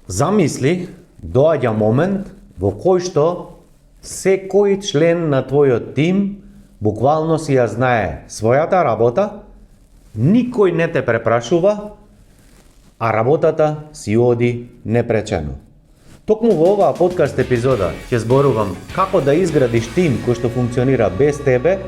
Замисли, доаѓа момент во кој што секој член на твојот тим буквално си ја знае својата работа, никој не те препрашува, а работата си оди непречено. Токму во оваа подкаст епизода ќе зборувам како да изградиш тим кој што функционира без тебе,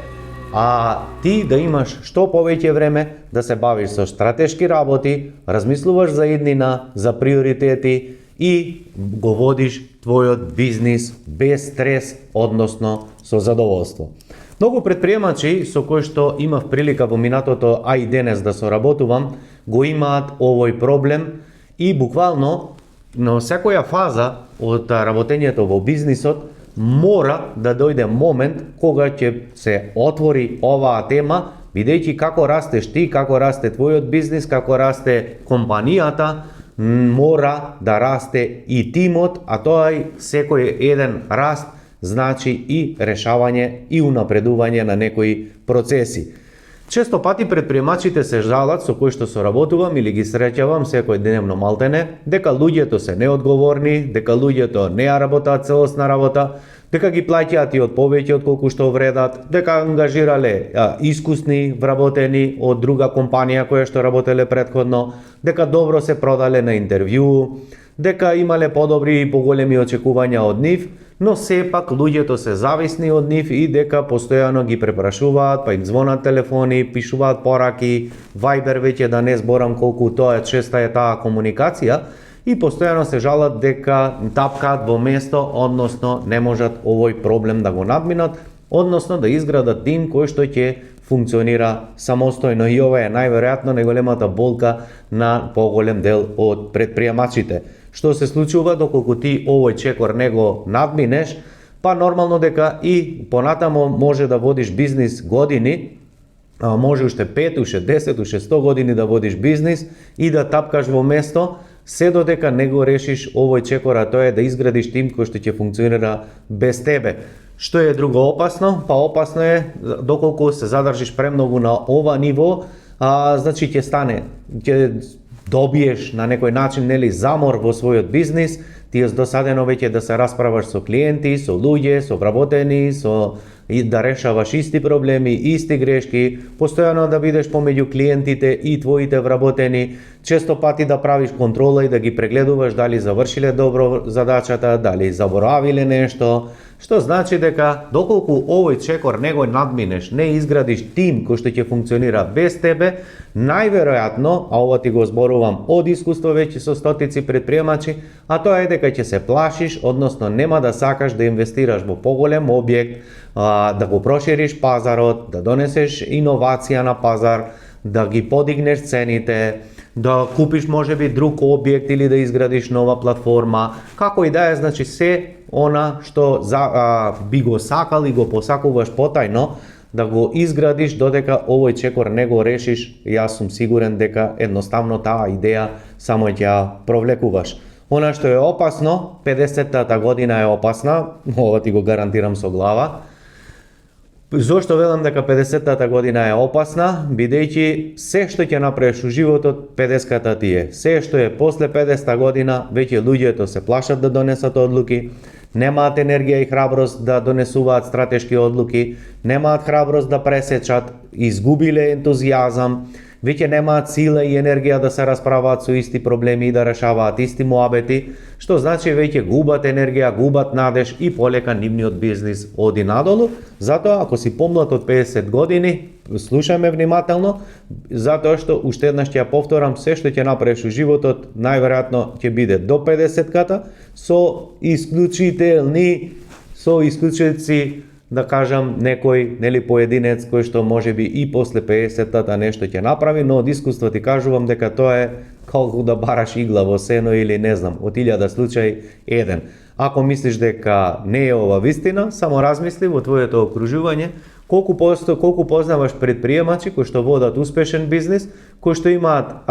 а ти да имаш што повеќе време да се бавиш со стратешки работи, размислуваш за иднина, за приоритети и го водиш твојот бизнис без стрес, односно со задоволство. Многу предприемачи со кои што имав прилика во минатото, а и денес да соработувам, го имаат овој проблем и буквално на секоја фаза од работењето во бизнисот мора да дојде момент кога ќе се отвори оваа тема, бидејќи како растеш ти, како расте твојот бизнис, како расте компанијата, мора да расте и тимот, а тоа и секој еден раст значи и решавање и унапредување на некои процеси. Често пати предприемачите се жалат со кои што соработувам или ги среќавам секојдневно малтене, дека луѓето се неодговорни, дека луѓето не ја работат целосна работа, дека ги плаќаат и од повеќе од колку што вредат, дека ангажирале искусни вработени од друга компанија која што работеле претходно, дека добро се продале на интервју, дека имале подобри и поголеми очекувања од нив, но сепак луѓето се зависни од нив и дека постојано ги препрашуваат, па им звонат телефони, пишуваат пораки, Viber веќе да не зборам колку тоа е честа е таа комуникација и постојано се жалат дека тапкаат во место, односно не можат овој проблем да го надминат, односно да изградат тим кој што ќе функционира самостојно и ова е најверојатно најголемата болка на поголем дел од предприемачите. Што се случува доколку ти овој чекор не го надминеш, па нормално дека и понатамо може да водиш бизнис години, може уште 5, уште 10, уште 100 години да водиш бизнис и да тапкаш во место, се додека не го решиш овој чекор, а тоа е да изградиш тим кој што ќе функционира без тебе. Што е друго опасно? Па опасно е доколку се задржиш премногу на ова ниво, значи ќе добиеш на некој начин замор во својот бизнис, ти е досадено веќе да се расправаш со клиенти, со луѓе, со вработени, и да решаваш исти проблеми, исти грешки, постојано да бидеш помеѓу клиентите и твоите вработени, често пати да правиш контрола и да ги прегледуваш дали завршиле добро задачата, дали заборавиле нешто, што значи дека доколку овој чекор не го надминеш, не изградиш тим кој што ќе функционира без тебе, најверојатно, а ова ти го зборувам од искуство веќе со стотици предприемачи, а тоа е дека ќе се плашиш, односно нема да сакаш да инвестираш во поголем објект, да го прошириш пазарот, да донесеш иновација на пазар, да ги подигнеш цените, да купиш можеби друг објект или да изградиш нова платформа, како и да е, значи се она што би го сакал и го посакуваш потајно, да го изградиш додека овој чекор не го решиш, јас сум сигурен дека едноставно таа идеја само ќе ја провлекуваш. Она што е опасно, 50-та година е опасна, ова ти го гарантирам со глава. Зошто велам дека 50-та година е опасна? Бидејќи се што ќе направиш во животот, 50-та ти е. Се што е после 50-та година, веќе луѓето се плашат да донесат одлуки, немаат енергија и храброст да донесуваат стратешки одлуки, немаат храброст да пресечат, изгубиле ентузијазам, веќе немаат сила и енергија да се расправаат со исти проблеми и да решаваат исти муабети, што значи веќе губат енергија, губат надеж и полека нивниот бизнис оди надолу. Затоа, ако си помлад од 50 години, слушај ме внимателно, затоа што уште еднаш ќе ја повторам, се што ќе направиш во животот, најверојатно ќе биде до 50-ката, со исклучици, да кажам, некој поединец кој што можеби и после 50-тата нешто ќе направи, но од искуство ти кажувам дека тоа е колку да бараш игла во сено или не знам, од 1000 случај еден. Ако мислиш дека не е ова вистина, само размисли во твоето окружување колку познаваш предприемачи кои што водат успешен бизнис, кои што имаат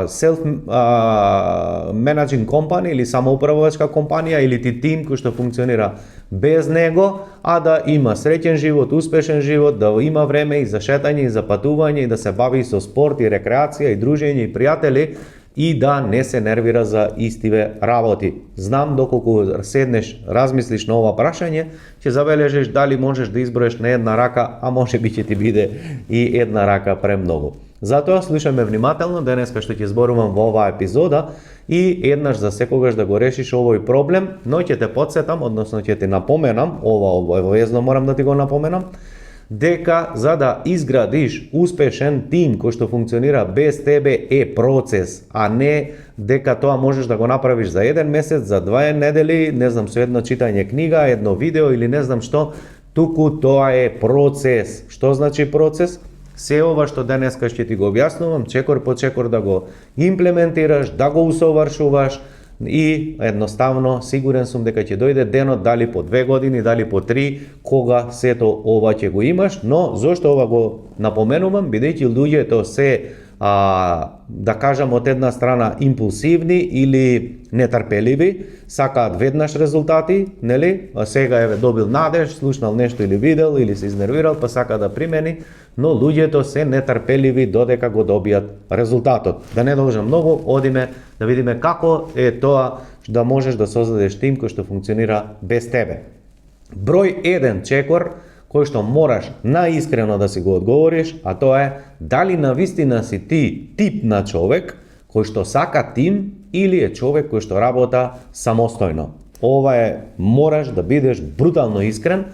self-managing company или самоуправувачка компанија или тим кој што функционира без него, а да има среќен живот, успешен живот, да има време и за шетање и за патување и да се бави со спорт и рекреација и дружење и пријатели и да не се нервира за истиве работи. Знам доколку седнеш, размислиш на ова прашање, ќе забележиш дали можеш да изброеш на една рака, а може би ќе ти биде и една рака премногу. Затоа слушаме внимателно денеска што ќе зборувам во оваа епизода и еднаш за секогаш да го решиш овој проблем, но ќе те потсетам, односно ќе ти напоменам, ова обавезно морам да ти го напоменам, дека за да изградиш успешен тим кој што функционира без тебе е процес, а не дека тоа можеш да го направиш за еден месец, за 2 недели, не знам, со едно читање книга, едно видео или не знам што, туку тоа е процес. Што значи процес? Се ова што денеска ќе ти го објаснувам, чекор по чекор да го имплементираш, да го усовршуваш и едноставно сигурен сум дека ќе дојде денот, дали по 2 години, дали по 3, кога сето ова ќе го имаш, но зошто ова го напоменувам, бидејќи луѓето се да кажам од една страна импулсивни или нетрпеливи, сакаат веднаш резултати, нели? А сега еве добил надеж, слушнал нешто или видел или се изнервирал, па сака да примени, но луѓето се нетрпеливи додека го добијат резултатот. Да не должам многу, одиме да видиме како е тоа да можеш да создадеш тим кој што функционира без тебе. Број 1 чекор кој што мораш наискрено да си го одговориш, а тоа е дали навистина си ти тип на човек кој што сака тим или е човек кој што работа самостојно. Ова е, мораш да бидеш брутално искрен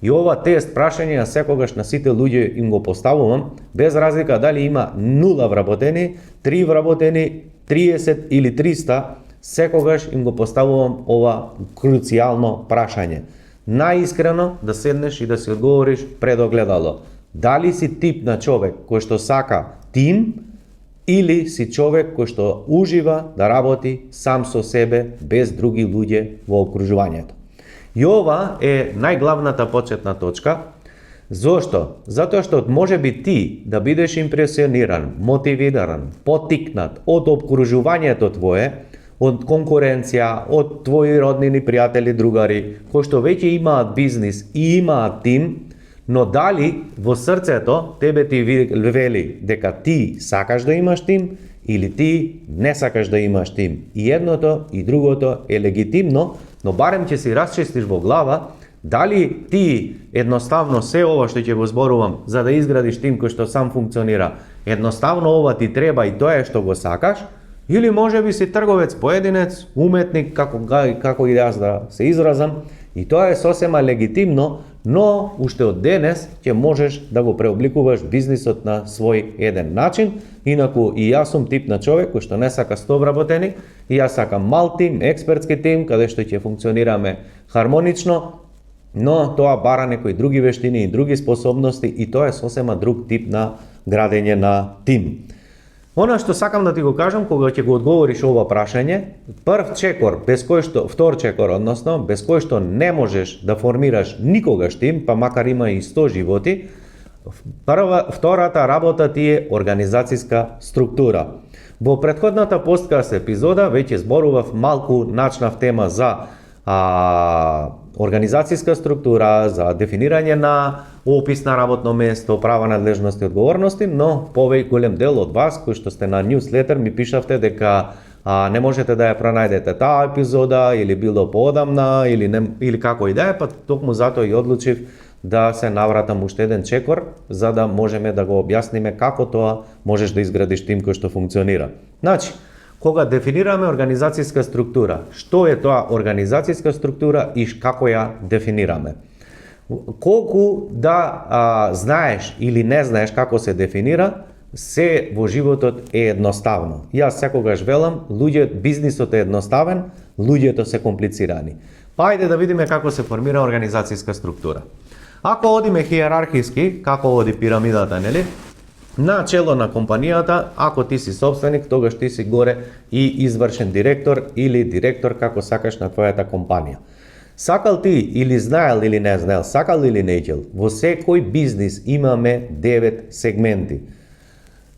и ова тест прашање ја секогаш на сите луѓе им го поставувам, без разлика дали има 0 вработени, 3 вработени, 30 или 300, секогаш им го поставувам ова круцијално прашање. Наискрено да седнеш и да си одговориш пред огледало. Дали си тип на човек кој што сака тим или си човек кој што ужива да работи сам со себе без други луѓе во окружувањето. И ова е најглавната почетна точка. Зошто? Затоа што може би ти да бидеш импресиониран, мотивиран, потикнат од окружувањето твое, од конкуренција, од твои роднини, пријатели, другари, кои што веќе имаат бизнис и имаат тим, но дали во срцето тебе ти вели дека ти сакаш да имаш тим или ти не сакаш да имаш тим. И едното и другото е легитимно, но барем ќе си расчистиш во глава дали ти едноставно се ова што ќе го зборувам за да изградиш тим кој што сам функционира, едноставно ова ти треба и тоа е што го сакаш, или може би си трговец, поединец, уметник, како и јас да се изразам, и тоа е сосема легитимно, но уште од денес ќе можеш да го преобликуваш бизнисот на свој еден начин. Инаку и јас сум тип на човек кој што не сака 100 вработени, и јас сакам мал тим, експертски тим, каде што ќе функционираме хармонично, но тоа бара некои други вештини и други способности и тоа е сосема друг тип на градење на тим. Она што сакам да ти го кажам кога ќе го одговориш ова прашање, прв чекор, без кој што, втор чекор, односно, без кој што не можеш да формираш никогаш тим, па макар има и 100 животи, втората работа ти е организацијска структура. Во претходната подкаст епизода веќе зборував малку, начнав тема за организацијска структура, за дефинирање на опис на работно место, права, надлежности и одговорности, но голем дел од вас кои што сте на ньюслетер ми пишавте дека не можете да ја пронајдете таа епизода или било поодамна или како и да е, па токму затоа и одлучив да се навратам уште еден чекор за да можеме да го објасниме како тоа можеш да изградиш тим кој што функционира. Значи, кога дефинираме организацијска структура, што е тоа организацијска структура и како ја дефинираме? Колку да знаеш или не знаеш како се дефинира, се во животот е едноставно. Јас секогаш велам, бизнисот е едноставен, луѓето се комплицирани. Па ајде да видиме како се формира организацијска структура. Ако одиме хиерархиски, како оди пирамидата, нели? На чело на компанијата, ако ти си собственик, тогаш ти си горе и извршен директор или директор како сакаш на твојата компанија. Сакал ти или знаел или не знаел, сакал или неќел, во секој бизнис имаме 9 сегменти.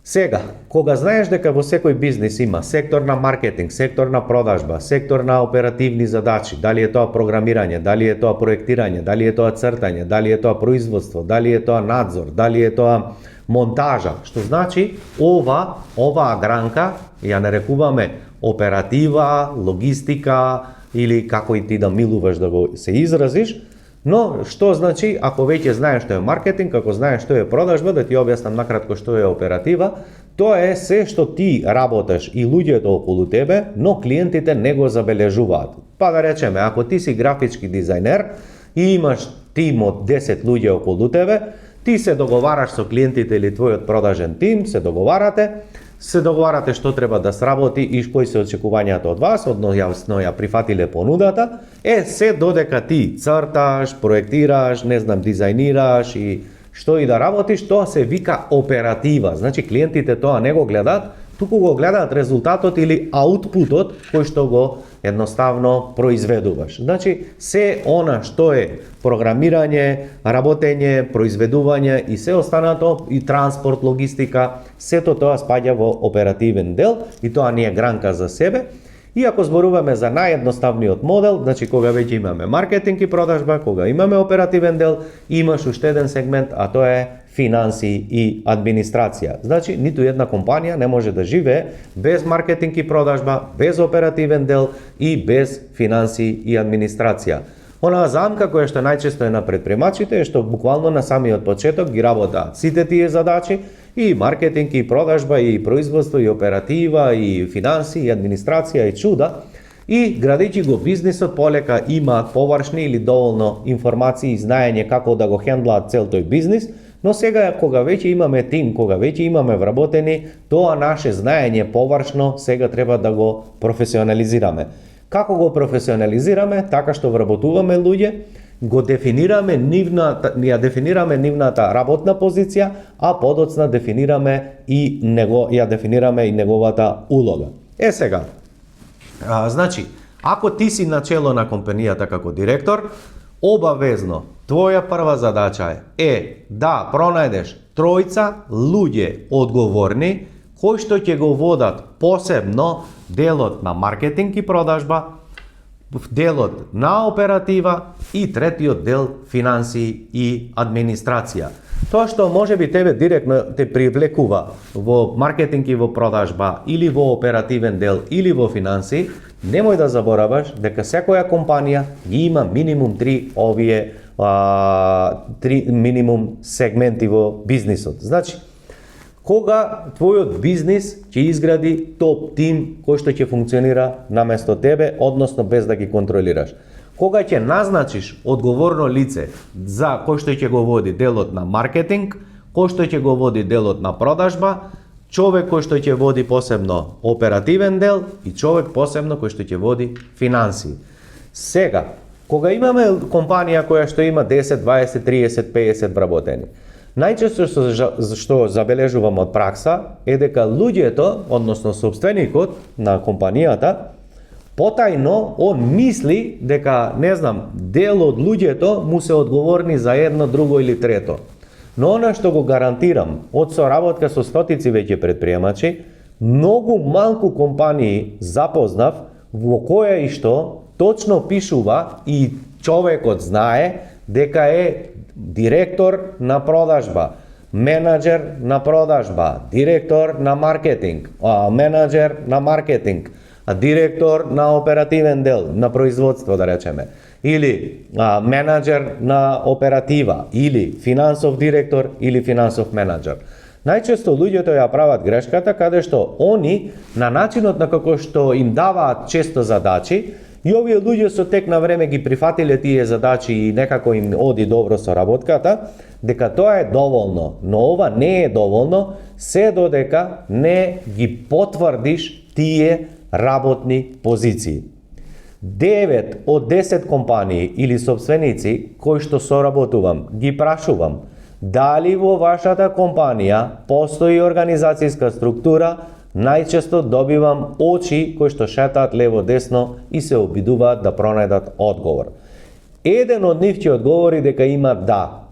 Сега, кога знаеш дека во секој бизнис има сектор на маркетинг, сектор на продажба, сектор на оперативни задачи, дали е тоа програмирање, дали е тоа проектирање, дали е тоа цртање, дали е тоа производство, дали е тоа надзор, дали е тоа монтажа, што значи оваа гранка ја нарекуваме оператива, логистика или како и ти да милуваш да го се изразиш. Но што значи, ако веќе знаеш што е маркетинг, ако знаеш што е продажба, да ти објаснам накратко што е оператива, тоа е се што ти работеш и луѓето околу тебе, но клиентите не го забележуваат. Па да речеме, ако ти си графички дизајнер и имаш тим од 10 луѓе околу тебе, ти се договараш со клиентите или твојот продажен тим, се договарате што треба да сработи и кои се очекувањата од вас, односно ја прифатиле понудата, се додека ти црташ, проектираш, дизајнираш и што и да работиш, тоа се вика оператива. Значи клиентите тоа не го гледаат, туку го гледаат резултатот или аутпутот кој што го едноставно произведуваш. Значи се она што е програмирање, работење, произведување и се останато и транспорт, логистика, сето тоа спаѓа во оперативен дел и тоа не е гранка за себе. И ако зборуваме за наједноставниот модел, значи кога веќе имаме маркетинг и продажба, кога имаме оперативен дел, имаш уште еден сегмент, а тоа е финанси и администрација. Значи, ниту една компанија не може да живее без маркетинг и продажба, без оперативен дел и без финанси и администрација. Онаа замка која што најчесто е на предприемачите е што буквално на самиот почеток ги работаат сите тие задачи, и маркетинг, и продажба, и производство, и оператива, и финанси, и администрација, и чуда. И градејќи го бизнисот полека имаат површни или доволно информации и знаење како да го хендлаат цел тој бизнис, но сега кога веќе имаме тим, кога веќе имаме вработени, тоа наше знаење површно сега треба да го професионализираме. Како го професионализираме? Така што вработуваме луѓе, ја дефинираме нивната работна позиција, а подоцна дефинираме и неговата улога. Сега, значи, ако ти си начело на компанијата како директор, обавезно твоја прва задача е да пронајдеш тројца луѓе одговорни кои што ќе го водат посебно делот на маркетинг и продажба, делот на оператива и третиот дел финанси и администрација. Тоа што може би тебе директно те привлекува во маркетинг и во продажба или во оперативен дел или во финанси, немој да забораваш дека секоја компанија ги има минимум 3 минимум сегменти во бизнисот. Значи, кога твојот бизнис ќе изгради топ тим кој што ќе функционира наместо тебе, односно без да ги контролираш. Кога ќе назначиш одговорно лице за кој што ќе го води делот на маркетинг, кој што ќе го води делот на продажба, човек кој што ќе води посебно оперативен дел и човек посебно кој што ќе води финанси. Сега, кога имаме компанија која што има 10, 20, 30, 50 вработени, најчесто што забележувам од пракса е дека луѓето, односно собственикот на компанијата, потајно он мисли дека, дел од луѓето му се одговорни за едно, друго или трето. Но она што го гарантирам од соработка со стотици веќе предприемачи, многу малку компании запознав во која и што точно пишува и човекот знае дека е директор на продажба, менаџер на продажба, директор на маркетинг, менаџер на маркетинг, директор на оперативен дел, на производство да речеме, или менаџер на оператива, или финансов директор, или финансов менаџер. Најчесто луѓето ја прават грешката каде што они на начинот на како што им даваат често задачи, и овие луѓе со тек на време ги прифатиле тие задачи и некако им оди добро со работката, дека тоа е доволно, но ова не е доволно, се додека не ги потврдиш тие работни позиции. 9 од 10 компании или собственици кои што соработувам, ги прашувам дали во вашата компанија постои организацијска структура, најчесто добивам очи кои што шетаат лево-десно и се обидуваат да пронајдат одговор. Еден од нив ќе одговори дека има да.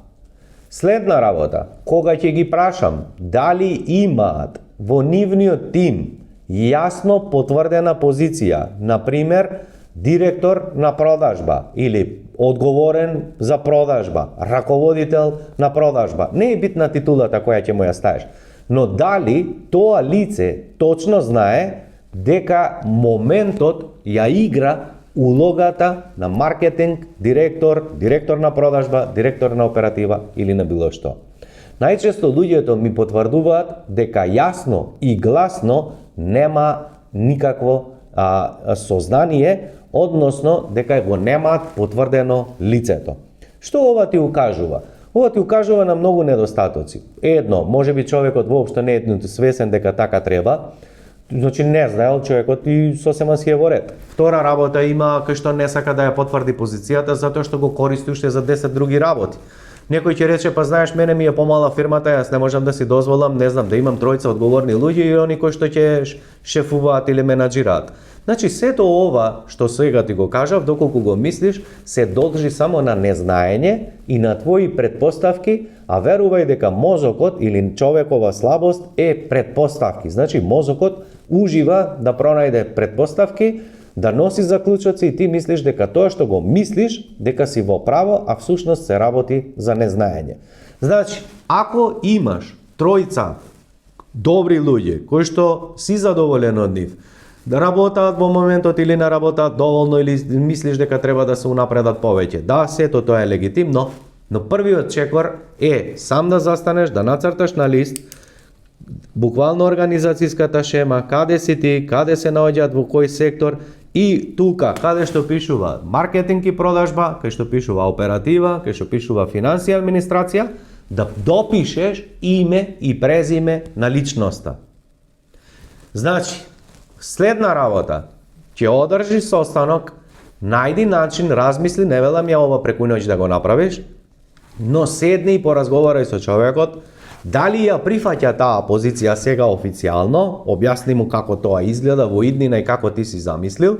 Следна работа, кога ќе ги прашам дали имаат во нивниот тим јасно потврдена позиција, например, директор на продажба или одговорен за продажба, раководител на продажба. Не е битна титулата која ќе му ја ставиш. Но дали тоа лице точно знае дека моментот ја игра улогата на маркетинг, директор на продажба, директор на оператива или на било што. Најчесто луѓето ми потврдуваат дека јасно и гласно нема никакво сознание, односно дека го немаат потврдено лицето. Што ова ти укажува? Ова ти укажува на многу недостатоци. Едно, можеби човекот воопшто не е свесен дека така треба, значи не знаел човекот и сосема си е во ред. Втора работа има кај што не сака да ја потврди позицијата затоа што го користи уште за 10 други работи. Некој ќе рече, па знаеш, мене ми е помала фирмата, јас не можам да си дозволам, не знам, да имам тројца одговорни луѓе и они кои што ќе шефуваат или менаџираат. Значи, сето ова што сега ти го кажав, доколку го мислиш, се должи само на незнаење и на твои предпоставки, а верувај дека мозокот или човекова слабост е предпоставки. Значи, мозокот ужива да пронајде предпоставки, да носи заклучоци и ти мислиш дека тоа што го мислиш, дека си во право, а всушност се работи за незнаење. Значи, ако имаш тројца добри луѓе кои што си задоволен од нив, да работаат во моментот или не работаат доволно или мислиш дека треба да се унапредат повеќе. Да, сето тоа е легитимно, но првиот чекор е сам да застанеш, да нацрташ на лист буквално организацијската шема, каде си ти, каде се наоѓаат во кој сектор и тука каде што пишува маркетинг и продажба, кај што пишува оператива, кај што пишува финансија и администрација, да допишеш име и презиме на личноста. Значи, следна работа, ќе одржиш состанок, најди начин, размисли, не велам ја ова преку ноќ да го направиш, но седни и поразговарај со човекот, дали ја прифаќа таа позиција сега официјално, објасни му како тоа изгледа во иднина и како ти си замислил,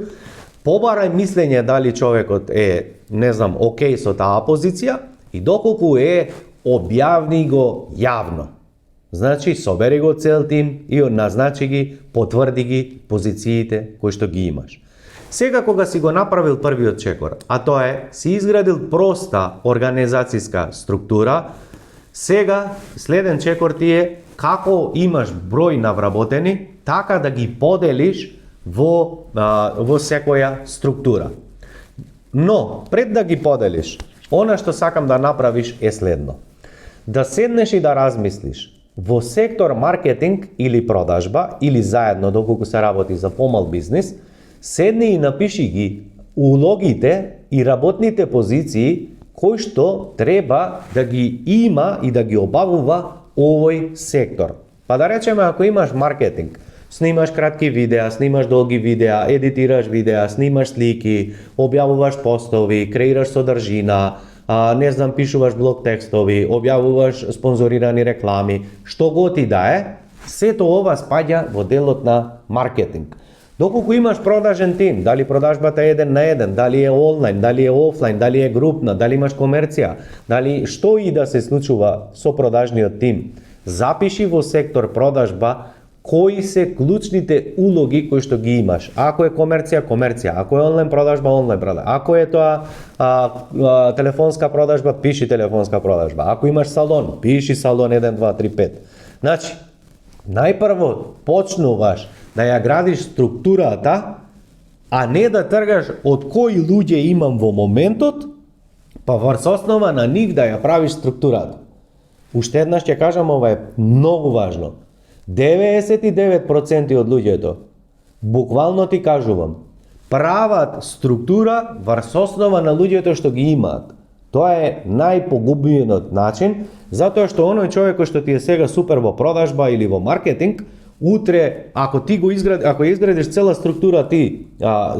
побарај мислење дали човекот е, не знам, окей со таа позиција и доколку е, објавни го јавно. Значи, собери го цел тим и назначи ги, потврди ги позициите кои што ги имаш. Сега кога си го направил првиот чекор, а тоа е, си изградил проста организацијска структура, сега следен чекор ти е како имаш број на вработени, така да ги поделиш во секоја структура. Но, пред да ги поделиш, она што сакам да направиш е следно. Да седнеш и да размислиш во сектор маркетинг или продажба, или заедно доколку се работи за помал бизнис, седни и напиши ги улогите и работните позиции кои што треба да ги има и да ги обавува овој сектор. Па да речеме, ако имаш маркетинг, снимаш кратки видеа, снимаш долги видеа, едитираш видеа, снимаш слики, објавуваш постови, креираш содржина, не знам, пишуваш блог текстови, објавуваш спонзорирани реклами, што го ти да е, сето ова спаѓа во делот на маркетинг. Доколку имаш продажен тим, дали продажбата е 1 на 1, дали е онлайн, дали е офлайн, дали е групна, дали имаш комерција, дали што и да се случува со продажниот тим, запиши во сектор продажба кои се клучните улоги кои што ги имаш. Ако е комерција, комерција, ако е онлайн продажба, онлайн продажба, ако е тоа телефонска продажба, пиши телефонска продажба, ако имаш салон, пиши салон 1, 2, 3, 5. Значи, најпрво почнуваш да ја градиш структурата, а не да тргаш од кои луѓе имам во моментот, па врз основа на нив да ја правиш структурата. Уште еднаш ќе кажам, ова е многу важно. 99% од луѓето, буквално ти кажувам, прават структура врз основа на луѓето што ги имаат. Тоа е најпогубениот начин, затоа што оној човек кој што ти е сега супер во продажба или во маркетинг, утре, ако изградиш цела структура ти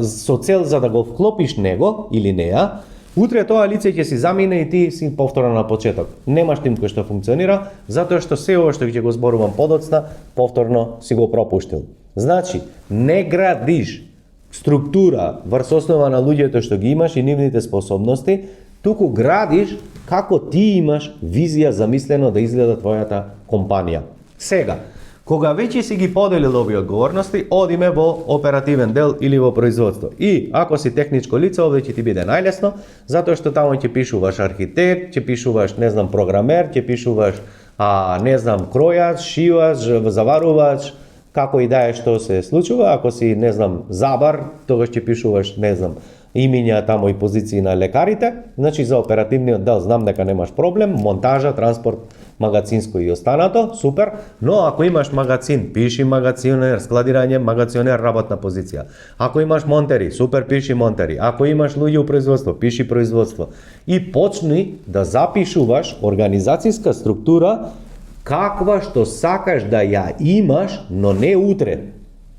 со цел за да го вклопиш него или неа, утре тоа лице ќе си замине и ти си повторно на почеток. Немаш тим кој што функционира, затоа што се ова што ќе го зборувам подоцна, повторно си го пропуштил. Значи, не градиш структура врз основа на луѓето што ги имаш и нивните способности, туку градиш како ти имаш визија замислено да изгледа твојата компанија. Сега, Кога веќе си ги поделил овие одговорности, одиме во оперативен дел или во производство. И ако си техничко лице, овде ќе ти биде најлесно, затоа што таму ќе пишуваш архитект, ќе пишуваш, не знам, програмер, ќе пишуваш, не знам, кројач, шивач, заварувач, како и да е што се случува. Ако си, не знам, забар, тогаш ќе пишуваш, не знам, имиња тамо и позиции на лекарите. Значи за оперативниот дел знам дека немаш проблем, монтажа, транспорт, магацинско и останато, супер, но ако имаш магацин, пиши магацинер, складирање, магацинер, работна позиција. Ако имаш монтери, супер, пиши монтери. Ако имаш луѓе у производство, пиши производство. И почни да запишуваш организацијска структура каква што сакаш да ја имаш, но не утре,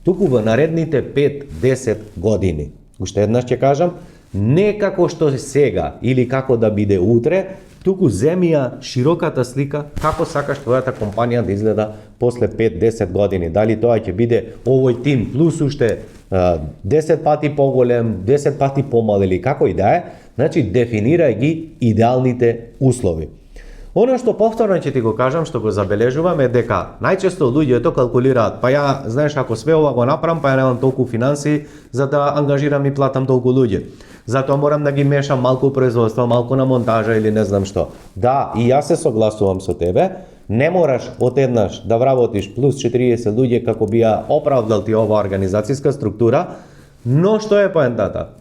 туку во наредните 5-10 години. Уште еднаш ќе кажам, не како што е сега или како да биде утре, туку земи ја широката слика како сакаш твојата компанија да изгледа после 5-10 години. Дали тоа ќе биде овој тим плюс уште 10 пати поголем, 10 пати помал или како и да е, значи дефинирај ги идеалните услови. Оно што повторно ќе ти го кажам, што го забележувам е дека најчесто луѓето калкулираат, па ја, знаеш, ако све ова го направам, па ја немам толку финанси за да ангажирам и платам толку луѓе. Затоа морам да ги мешам малку производство, малку на монтажа или не знам што. Да, и јас се согласувам со тебе, не мораш одеднаш да вработиш плюс 40 луѓе како би ја оправдал ти оваа организацијска структура, но што е поентата?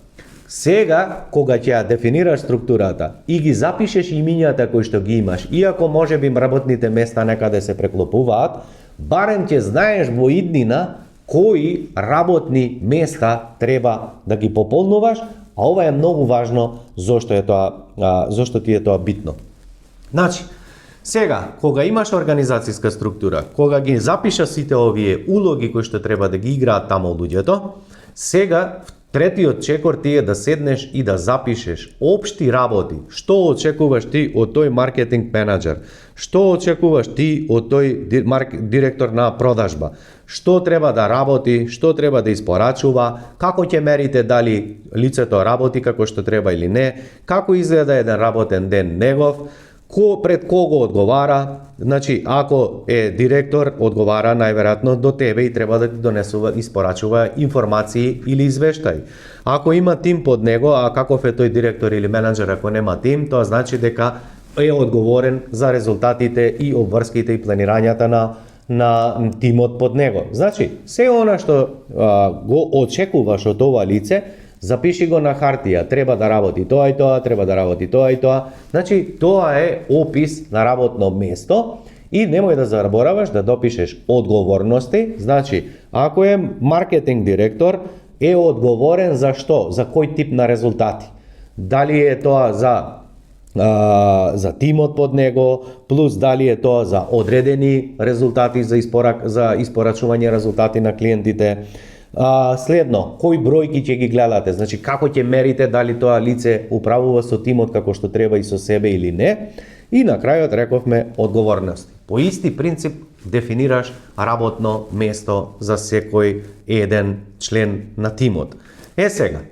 Сега, кога ќе ја дефинираш структурата и ги запишеш имињата кои што ги имаш, иако може би работните места некаде се преклопуваат, барем ќе знаеш во иднина кои работни места треба да ги пополнуваш, а ова е многу важно зошто ти е тоа битно. Значи, сега, кога имаш организацијска структура, кога ги запишаш сите овие улоги кои што треба да ги играат таму луѓето, сега третиот чекор ти е да седнеш и да запишеш општи работи. Што очекуваш ти од тој маркетинг менаџер? Што очекуваш ти од тој директор на продажба? Што треба да работи, што треба да испорачува, како ќе мерите дали лицето работи како што треба или не, како изгледа еден работен ден негов, пред кого одговара. Значи, ако е директор, одговара најверојатно до тебе и треба да ти донесува, испорачува информации или извештај. Ако има тим под него, а каков е тој директор или менаџер ако нема тим, тоа значи дека е одговорен за резултатите и обврските и планирањата на тимот под него. Значи, се она што го очекуваш од ова лице, запиши го на хартија, треба да работи тоа и тоа, треба да работи тоа и тоа. Значи, тоа е опис на работно место и немој да забораваш да допишеш одговорности. Значи, ако е маркетинг директор, е одговорен за што? За кој тип на резултати? Дали е тоа за тимот под него, плюс дали е тоа за одредени резултати, за испорачување резултати на клиентите. Следно, кои бројки ќе ги гледате, значи како ќе мерите дали тоа лице управува со тимот како што треба и со себе или не. И на крајот рековме одговорности. По исти принцип дефинираш работно место за секој еден член на тимот. Сега,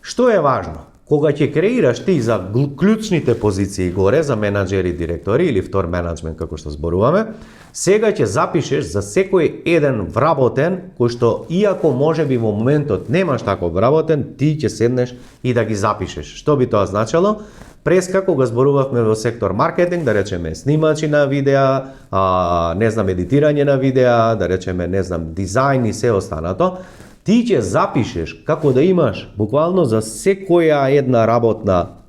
што е важно? Кога ќе креираш ти за клучните позиции горе, за менаџери, директори или втор менеджмент како што зборуваме, сега ќе запишеш за секој еден вработен, кој што иако може би во моментот немаш таков вработен, ти ќе седнеш и да ги запишеш. Што би тоа значело? Преска кога зборувавме во сектор маркетинг, да речеме снимачи на видеа, не знам, едитирање на видеа, да речеме, не знам, дизајн и се останато, ти ќе запишеш како да имаш буквално за секоја една работна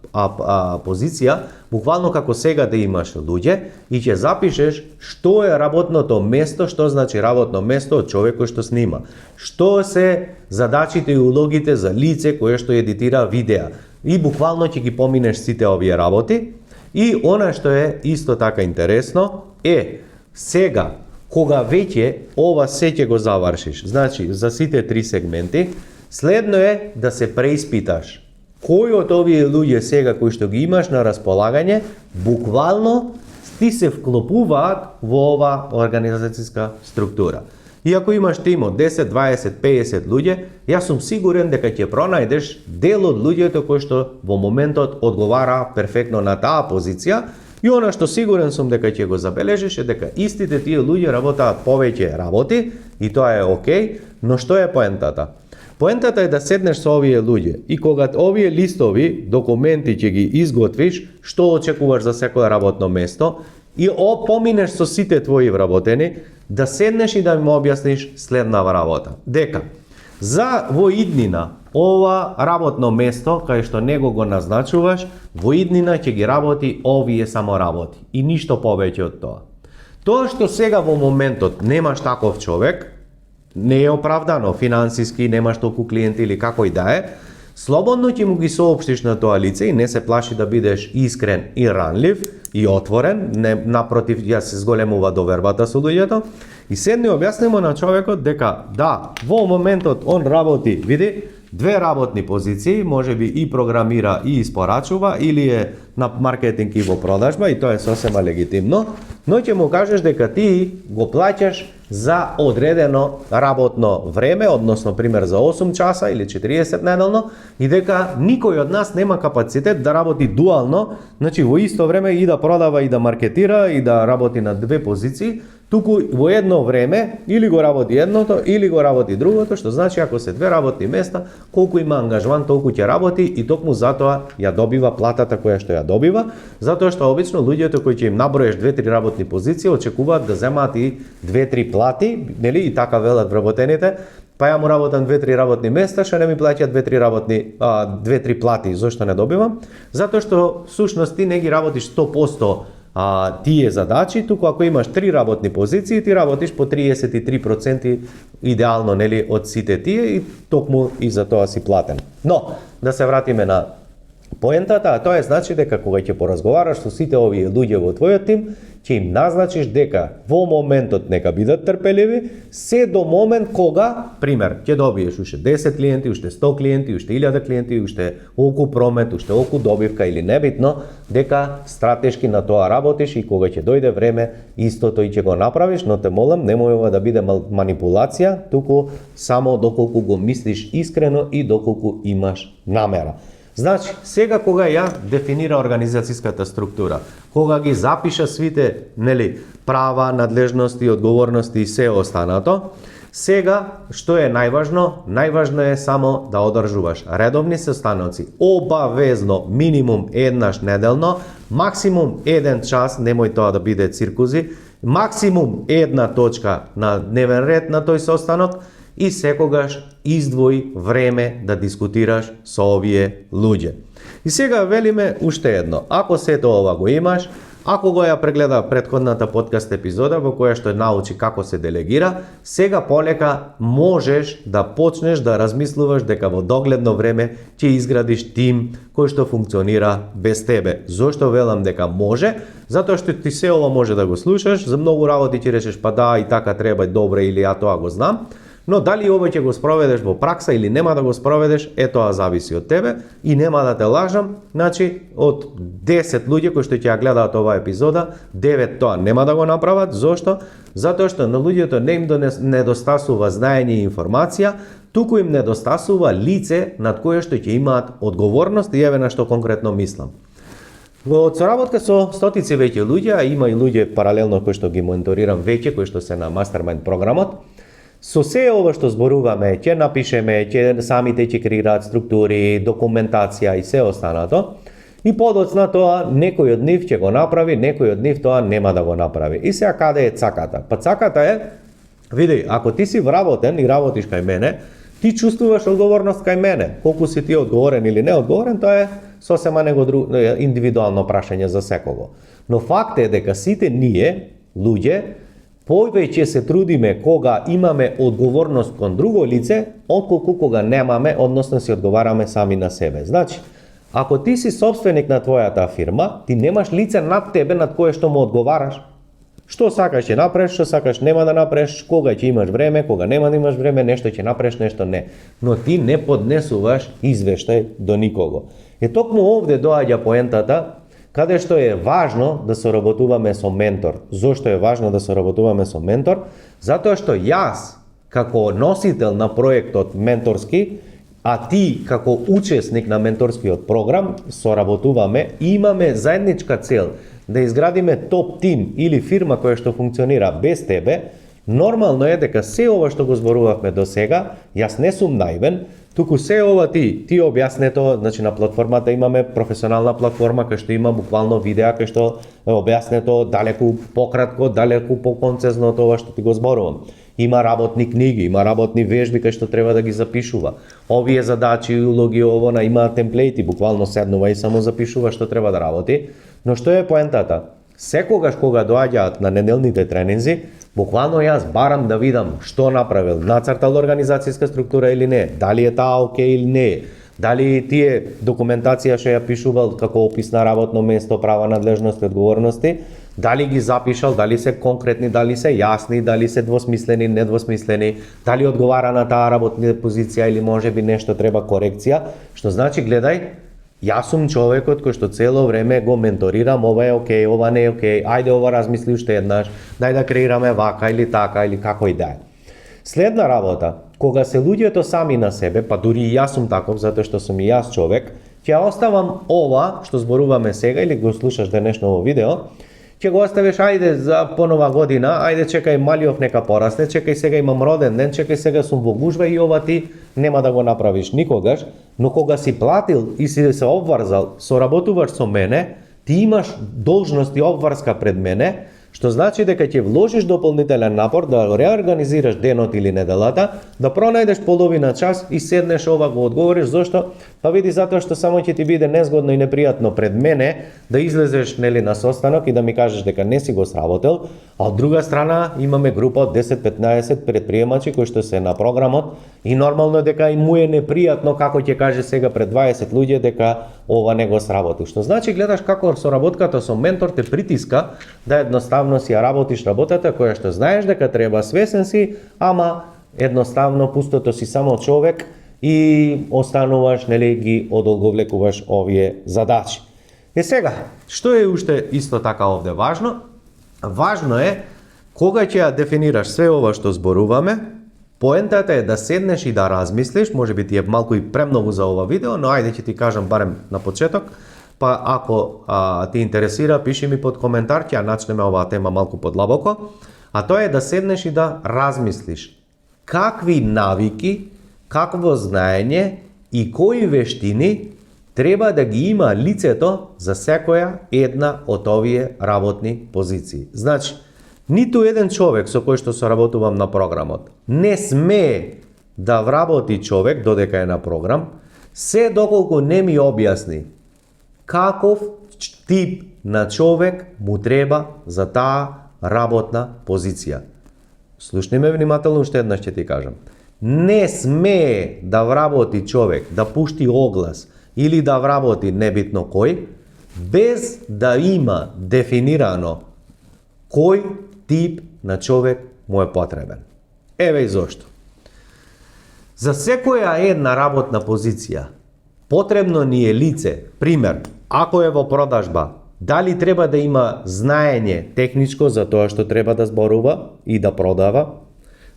позиција, буквално како сега да имаш луѓе и ќе запишеш што е работното место, што значи работно место од човек кој што снима. Што се задачите и улогите за лице кое што едитира видеа. И буквално ќе ги поминеш сите овие работи. И она што е исто така интересно е сега кога веќе ова се ќе го завршиш, значи за сите три сегменти, следно е да се преиспиташ кои од овие луѓе сега кои што ги имаш на располагање, буквално ти се вклопуваат во ова организацијска структура. И ако имаш тим од 10, 20, 50 луѓе, јас сум сигурен дека ќе пронајдеш дел од луѓето кои што во моментот одговара перфектно на таа позиција И она што сигурен сум дека ќе го забележиш е дека истите тие луѓе работаат повеќе работи и тоа е окей, но што е поентата? Поентата е да седнеш со овие луѓе и кога овие листови, документи ќе ги изготвиш, што очекуваш за секое работно место и поминеш со сите твои вработени, да седнеш и да им објасниш следнава работа. Дека за во иднина ова работно место, кај што него го назначуваш, во иднина ќе ги работи овие само работи и ништо повеќе од тоа. Тоа што сега во моментот немаш таков човек, не е оправдано, финансиски немаш толку клиенти или како и да е, слободно ќе му ги соопштиш на тоа лице и не се плаши да бидеш искрен и ранлив и отворен, напротив, ја се зголемува довербата со луѓето и седни објаснимо на човекот дека да, во моментот он работи, види, 2 работни позиции, може би и програмира и испорачува или е на маркетинг и во продажба и тоа е сосема легитимно, но ќе му кажеш дека ти го плаќаш за одредено работно време, односно пример за 8 часа или 40 неделно и дека никој од нас нема капацитет да работи дуално, значи во исто време и да продава и да маркетира и да работи на 2 позиции, туку во едно време или го работи едното или го работи другото, што значи ако се 2 работни места, колку има ангажман, толку ќе работи и токму затоа ја добива платата која што ја добива, затоа што обично луѓето кои ќе им наброеш 2-3 работни позиции очекуваат да земаат и 2-3 плати, нели, и така велат вработените, па ја му работам 2-3 работни места, што не ми плаќаат 2-3 плати, зошто не добивам? Затоа што всушност ти не ги работиш 100% тие задачи, туку ако имаш 3 работни позиции, ти работиш по 33% идеално, нели, од сите тие и токму и за тоа си платен. Но, да се вратиме на поентата, а тоа е значи дека кога ќе поразговараш со сите овие луѓе во твојот тим, ќе им назначиш дека во моментот нека бидат трпеливи, се до момент кога, пример, ќе добиеш уште 10 клиенти, уште 100 клиенти, уште 1000 клиенти, уште оку промет, уште оку добивка или небитно, дека стратешки на тоа работиш и кога ќе дојде време, истото и ќе го направиш, но те молам, немој да биде манипулација, туку само доколку го мислиш искрено и доколку имаш намера. Значи, сега кога ја дефинира организацијската структура, кога ги запиша свите, нели, права, надлежности, одговорности и се останато, сега што е најважно? Најважно е само да одржуваш редовни состаноци, обавезно минимум еднаш неделно, максимум 1 час, немој тоа да биде циркузи, максимум 1 точка на дневен ред на тој состанок, и секогаш издвои време да дискутираш со овие луѓе. И сега велиме уште едно. Ако сето ова го имаш, ако го ја прегледа претходната подкаст епизода во која што научи како се делегира, сега полека можеш да почнеш да размислуваш дека во догледно време ќе изградиш тим кој што функционира без тебе. Зошто велам дека може? Затоа што ти се ова може да го слушаш, за многу работи ќе речеш па да и така треба добре или ја тоа го знам. Но дали ова ќе го спроведеш во пракса или нема да го спроведеш, тоа зависи од тебе и нема да те лажам, значи од 10 луѓе кои што ќе ја гледаат оваа епизода, 9 тоа нема да го направат. Зошто? Затоа што на луѓето не им недостасува знаење и информација, туку им недостасува лице над кое што ќе имаат одговорност и еве на што конкретно мислам. Во соработка со стотици веќе луѓе, а има и луѓе паралелно кои што ги мониторирам веќе, кои што се на Mastermind програмот, со се ова што зборуваме, ќе напишеме, самите ќе креираат структури, документација и се останато. И подоцна тоа, некој од нив ќе го направи, некој од нив тоа нема да го направи. И сега каде е цаката? Па цаката е, види, ако ти си вработен и работиш кај мене, ти чувствуваш одговорност кај мене. Колку си ти одговорен или не одговорен, тоа е сосема него индивидуално прашање за секого. Но факт е дека сите ние, луѓе, повеќе се трудиме кога имаме одговорност кон друго лице, отколку кога немаме, односно си одговараме сами на себе. Значи, ако ти си собственик на твојата фирма, ти немаш лице над тебе над кое што му одговараш. Што сакаш ќе направиш, што сакаш нема да направиш, кога ќе имаш време, кога нема да имаш време, нешто ќе направиш, нешто не. Но ти не поднесуваш извештај до никого. Токму овде доаѓа поентата, каде што е важно да соработуваме со ментор. Зошто е важно да соработуваме со ментор? Затоа што јас, како носител на проектот менторски, а ти како учесник на менторскиот програм, соработуваме и имаме заедничка цел да изградиме топ тим или фирма која што функционира без тебе, нормално е дека се ова што го зборувавме до сега, јас не сум наивен, туку се ова ти објаснето, значи на платформата имаме професионална платформа кај што има буквално видеа кај што е објаснето далеку пократко, далеку поконцизно од ова што ти го зборувам. Има работни книги, има работни вежби кај што треба да ги запишува. Овие задачи и улоги овона има темплејти, буквално седнува и само запишува што треба да работи. Но што е поентата? Секогаш кога доаѓаат на неделните тренинзи, буквално јас барам да видам што направил, нацртал организацијска структура или не, дали е таа окей или не, дали тие документација што ја пишувал како опис на работно место, права, надлежности, одговорности, дали ги запишал, дали се конкретни, дали се јасни, дали се двосмислени, недвосмислени, дали одговара на таа работна позиција или можеби нешто треба корекција, што значи гледај, јас сум човекот кој што цело време го менторирам, ова е окей, ова не е окей, ајде ова размисли уште еднаш, дај да креираме вака или така или како и да е. Следна работа, кога се луѓето сами на себе, па дури и јас сум таков затоа што сум и јас човек, ќе оставам ова што зборуваме сега или го слушаш денешно ово видео, ќе го оставиш ајде за понова година, ајде чекај малиов нека порасне, чекај сега имам роден ден, чекај сега сум во гужва и ова ти нема да го направиш никогаш, но кога си платил и си се обврзал, соработуваш со мене, ти имаш должност и обврска пред мене, што значи дека ќе вложиш дополнителен напор да реорганизираш денот или неделата, да пронајдеш половина час и седнеш ова го одговориш. Зошто? Па види затоа што само ќе ти биде незгодно и непријатно пред мене да излезеш нели на состанок и да ми кажеш дека не си го сработил, а од друга страна имаме група од 10-15 предприемачи кои што се на програмот и нормално дека и му е непријатно како ќе каже сега пред 20 луѓе дека ова не го сработил. Што значи гледаш како соработката со ментор те притиска да едноставно си ја работиш работата која што знаеш дека треба, свесен си, ама едноставно пустото си само човек и остануваш, нели, ги одолговлекуваш овие задачи. Сега, што е уште исто така овде важно? Важно е кога ќе ја дефинираш све ова што зборуваме, поентата е да седнеш и да размислиш, можеби ти е малку и премногу за ова видео, но ајде ќе ти кажам барем на почеток, па ако ти интересира, пиши ми под коментар, ќе ја начнеме оваа тема малку подлабоко, а тоа е да седнеш и да размислиш какви навики, какво знаење и кои вештини треба да ги има лицето за секоја една од овие работни позиции. Значи, ниту еден човек со кој што соработувам на програмот не смее да вработи човек додека е на програм, се доколку не ми објасни каков тип на човек му треба за таа работна позиција. Слушни ме внимателно, уште еднаш ќе ти кажам. Не смее да вработи човек, да пушти оглас или да вработи небитно кој, без да има дефинирано кој тип на човек му е потребен. Еве и зошто. За секоја една работна позиција потребно ни е лице, пример, ако е во продажба, дали треба да има знаење техничко за тоа што треба да зборува и да продава.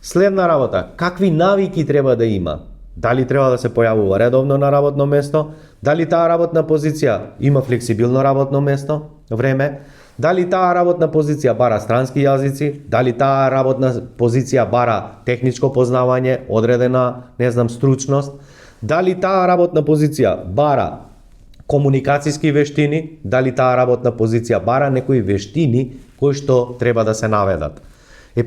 Следна работа, какви навики треба да има? Дали треба да се појавува редовно на работно место? Дали таа работна позиција има флексибилно работно место, време? Дали таа работна позиција бара странски јазици? Дали таа работна позиција бара техничко познавање, одредена, стручност? Дали таа работна позиција бара комуникацијски вештини? Дали таа работна позиција бара некои вештини кои што треба да се наведат?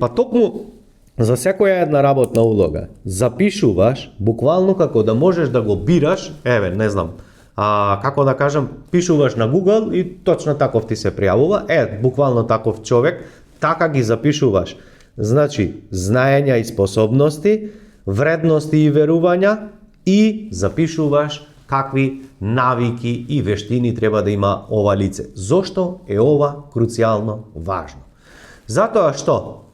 Па токму за секоја една работна улога запишуваш буквално како да можеш да го бираш, како да кажам, пишуваш на Google и точно таков ти се пријавува, буквално таков човек, така ги запишуваш. Значи, знаења и способности, вредности и верувања и запишуваш какви навики и вештини треба да има ова лице. Зошто е ова круцијално важно? Затоа што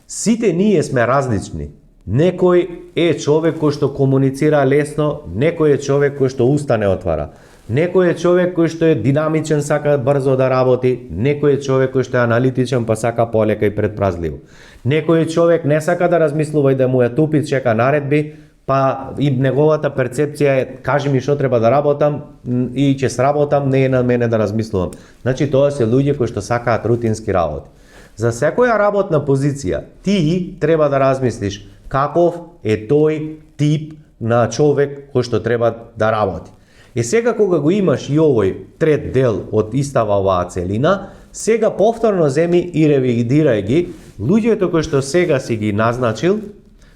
сите ние сме различни. Некој е човек кој што комуницира лесно, некој е човек кој што уста не отвара. Некој е човек кој што е динамичен, сака брзо да работи, некој е човек кој што е аналитичен, па сака полека и предпразливо. Некој човек не сака да размислува и да му е тупи, чека наредби, па и неговата перцепција е кажи ми што треба да работам и ќе сработам, не е на мене да размислувам. Значи тоа се луѓе кои што сакаат рутински работи. За секоја работна позиција ти треба да размислиш каков е тој тип на човек кој што треба да работи. И сега кога го имаш и овој трет дел од истава оваа целина, сега повторно земи и ревидирај ги луѓето кои што сега си ги назначил,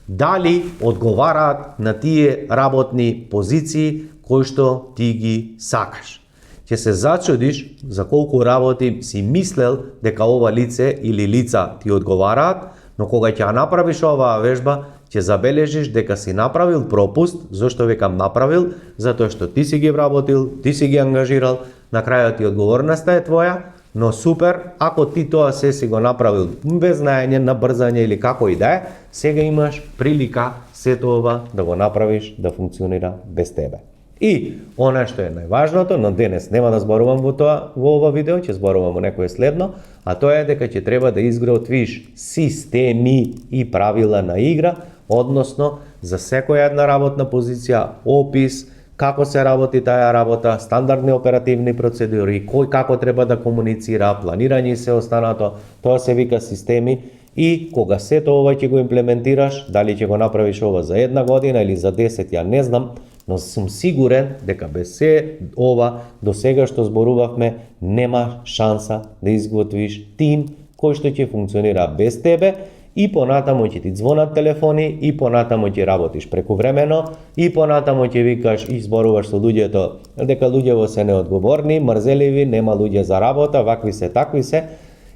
дали одговараат на тие работни позиции кои што ти ги сакаш. Ќе се зачудиш за колку работи си мислел дека ова лице или лица ти одговараат, но кога ќе направиш оваа вежба, ќе забележиш дека си направил пропуст. Зошто викам направил? Затоа што ти си ги вработил, ти си ги ангажирал, на крајот и одговорноста е твоја, но супер, ако ти тоа се си го направил без знаење, на брзање или како и да е, сега имаш прилика сето ова да го направиш да функционира без тебе. И она што е најважното, но денес нема да зборувам во ова видео, ќе зборувам во некое следно, а тоа е дека ќе треба да изготвиш системи и правила на игра, односно за секоја една работна позиција, опис, како се работи таа работа, стандардни оперативни процедури, кој како треба да комуницира, планирање и се останато, тоа се вика системи. И кога сето ова ќе го имплементираш, дали ќе го направиш ова за една година или за 10, ја не знам, но сум сигурен дека без се ова до сега што зборувавме нема шанса да изготвиш тим кој што ќе функционира без тебе и понатаму ќе ти звонат телефони и понатаму ќе работиш прекувремено и понатаму ќе викаш и зборуваш со луѓето дека луѓево се неодговорни, мрзеливи, нема луѓе за работа, вакви се, такви се.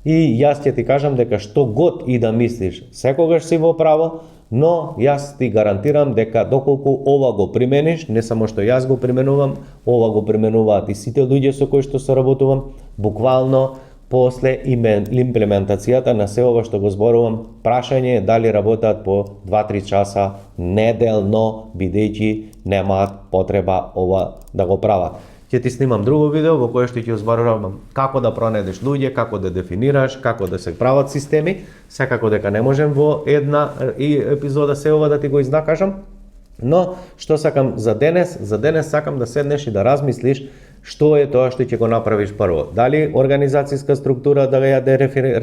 И јас ќе ти кажам дека што год и да мислиш, секогаш си во право, но јас ти гарантирам дека доколку ова го примениш, не само што јас го применувам, ова го применуваат и сите луѓе со кои што соработувам, буквално после имплементацијата на се ова што го зборувам, прашање е дали работат по 2-3 часа неделно, бидејќи немаат потреба ова да го прават. Ќе ти снимам друго видео во кое што ќе зборувам како да пронедеш луѓе, како да дефинираш, како да се прават системи. Секако дека не можем во една епизода се ова да ти го изнакажам, но што сакам за денес сакам да седнеш и да размислиш што е тоа што ќе го направиш прво. Дали организацијска структура да ја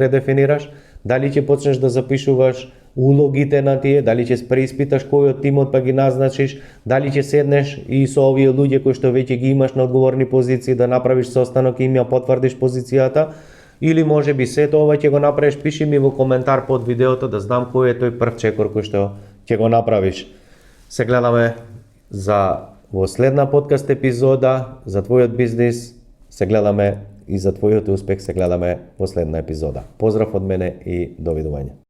редефинираш, дали ќе почнеш да запишуваш улогите на тие, дали ќе преиспиташ кој од тимот па ги назначиш, дали ќе седнеш и со овие луѓе кои што веќе ги имаш на одговорни позиции да направиш состанок и им ја потврдиш позицијата, или можеби сето ова ќе го направиш, пиши ми во коментар под видеото да знам кој е тој прв чекор кој што ќе го направиш. Се гледаме во следна подкаст епизода за твојот бизнис, се гледаме и за твојот успех се гледаме во следна епизода. Поздрав од мене и довидување.